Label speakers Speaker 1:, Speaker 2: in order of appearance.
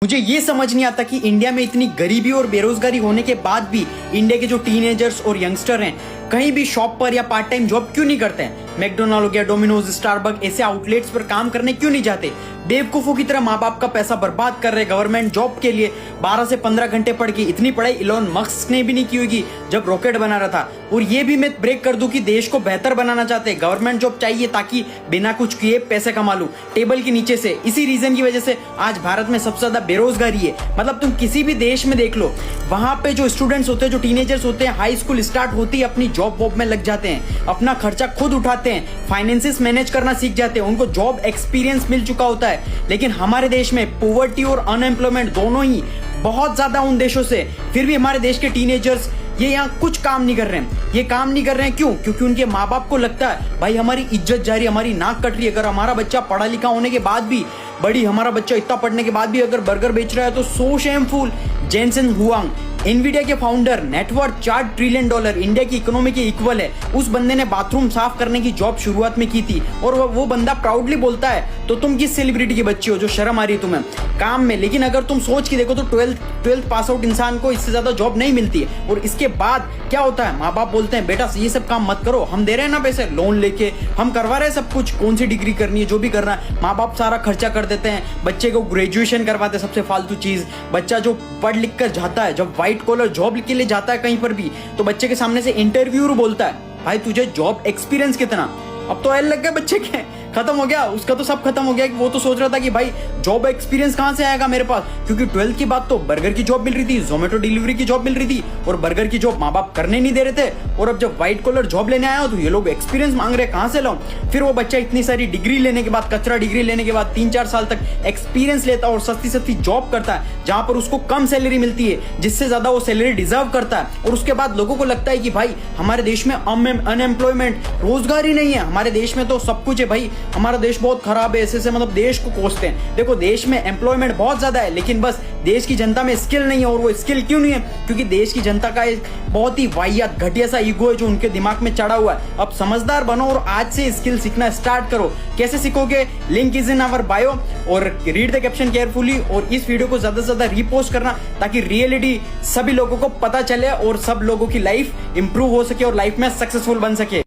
Speaker 1: मुझे ये समझ नहीं आता कि इंडिया में इतनी गरीबी और बेरोजगारी होने के बाद भी इंडिया के जो टीनेजर्स और यंगस्टर हैं कहीं भी शॉप पर या पार्ट टाइम जॉब क्यों नहीं करते हैं। मैकडोनाल्ड हो गया, डोमिनोज, स्टारबक ऐसे आउटलेट्स पर काम करने क्यों नहीं जाते। बेवकूफों की तरह माँ बाप का पैसा बर्बाद कर रहे गवर्नमेंट जॉब के लिए। 12 से 15 घंटे पढ़ के इतनी पढ़ाई इलॉन मस्क ने भी नहीं की होगी जब रॉकेट बना रहा था। और ये भी मैं ब्रेक कर दूं कि देश को बेहतर बनाना चाहते हैं, गवर्नमेंट जॉब चाहिए ताकि बिना कुछ किए पैसे कमा लूं टेबल के नीचे से। इसी रीजन की वजह से आज भारत में सबसे ज्यादा बेरोजगारी है। मतलब तुम किसी भी देश में देख लो, वहां पे जो स्टूडेंट्स होते हैं, जो टीनेजर्स होते हैं, हाई स्कूल स्टार्ट होती है अपनी जॉब वॉब में लग जाते हैं, अपना खर्चा खुद उठाते हैं, फाइनेंसेस मैनेज करना सीख जाते हैं, उनको जॉब एक्सपीरियंस मिल चुका होता है। लेकिन हमारे देश में पॉवर्टी और अनएम्प्लॉयमेंट दोनों ही बहुत ज्यादा उन देशों से, फिर भी हमारे देश के टीनेजर्स ये यहाँ कुछ काम नहीं कर रहे हैं। ये काम नहीं कर रहे हैं क्यों? क्योंकि उनके माँ बाप को लगता है भाई हमारी इज्जत जा रही है, हमारी नाक कट रही है। अगर हमारा बच्चा पढ़ा लिखा होने के बाद भी, हमारा बच्चा इतना पढ़ने के बाद भी अगर बर्गर बेच रहा है तो सो शेमफुल। जेनसेन हुआंग, एनवीडिया के फाउंडर, नेटवर्थ $4 ट्रिलियन, इंडिया की इकोनॉमी के इक्वल है। उस बंदे ने बाथरूम साफ करने की जॉब शुरुआत में की थी और वो बंदा प्राउडली बोलता है। तो तुम किस सेलिब्रिटी के बच्चे हो जो शर्म आ रही है तुम्हें काम में? लेकिन अगर तुम सोच के देखो तो 12th पास आउट इंसान को इससे ज्यादा जॉब नहीं मिलती है। और इसके बाद क्या होता है, माँ बाप बोलते हैं बेटा ये सब काम मत करो, हम दे रहे हैं ना पैसे, लोन लेके हम करवा रहे हैं सब कुछ, कौन सी डिग्री करनी है जो भी करना है, माँ बाप सारा खर्चा कर देते हैं, बच्चे को ग्रेजुएशन करवाते हैं, सबसे फालतू चीज। बच्चा जो पढ़ लिख कर जाता है, जब व्हाइट कॉलर जॉब के लिए जाता है कहीं पर भी, तो बच्चे के सामने से इंटरव्यूअर बोलता है भाई तुझे जॉब एक्सपीरियंस कितना? अब तो एल लग गए बच्चे के, खत्म हो गया उसका, तो सब खत्म हो गया। कि वो तो सोच रहा था कि भाई जॉब एक्सपीरियंस कहां से आएगा मेरे पास, क्योंकि 12th की बात तो बर्गर की जॉब मिल रही थी, जोमेटो डिलीवरी की जॉब मिल रही थी और बर्गर की जॉब माँ बाप करने नहीं दे रहे थे। और अब जब व्हाइट कॉलर जॉब लेने आया तो ये लोग एक्सपीरियंस मांग रहे, कहां से लाऊं? फिर वो बच्चा इतनी सारी डिग्री लेने के बाद, कचरा डिग्री लेने के बाद 3-4 साल तक एक्सपीरियंस लेता और सस्ती जॉब करता है जहां पर उसको कम सैलरी मिलती है, जिससे ज्यादा वो सैलरी डिजर्व करता है। और उसके बाद लोगों को लगता है कि भाई हमारे देश में अनएम्प्लॉयमेंट, रोजगार ही नहीं है, हमारे देश में तो सब कुछ है भाई, हमारा देश बहुत खराब है, ऐसे मतलब देश को कोसते हैं। देखो देश में एम्प्लॉयमेंट बहुत ज्यादा है, लेकिन बस देश की जनता में स्किल नहीं है। और वो स्किल क्यों नहीं है? क्योंकि देश की जनता का एक बहुत ही वाहियात घटिया सा ईगो है जो उनके दिमाग में चढ़ा हुआ है। अब समझदार बनो और आज से स्किल सीखना स्टार्ट करो। कैसे सीखोगे? Link is in our bio और रीड द कैप्शन केयरफुली और इस वीडियो को ज्यादा से ज्यादा रीपोस्ट करना ताकि रियलिटी सभी लोगों को पता चले और सब लोगों की लाइफ इंप्रूव हो सके और लाइफ में सक्सेसफुल बन सके।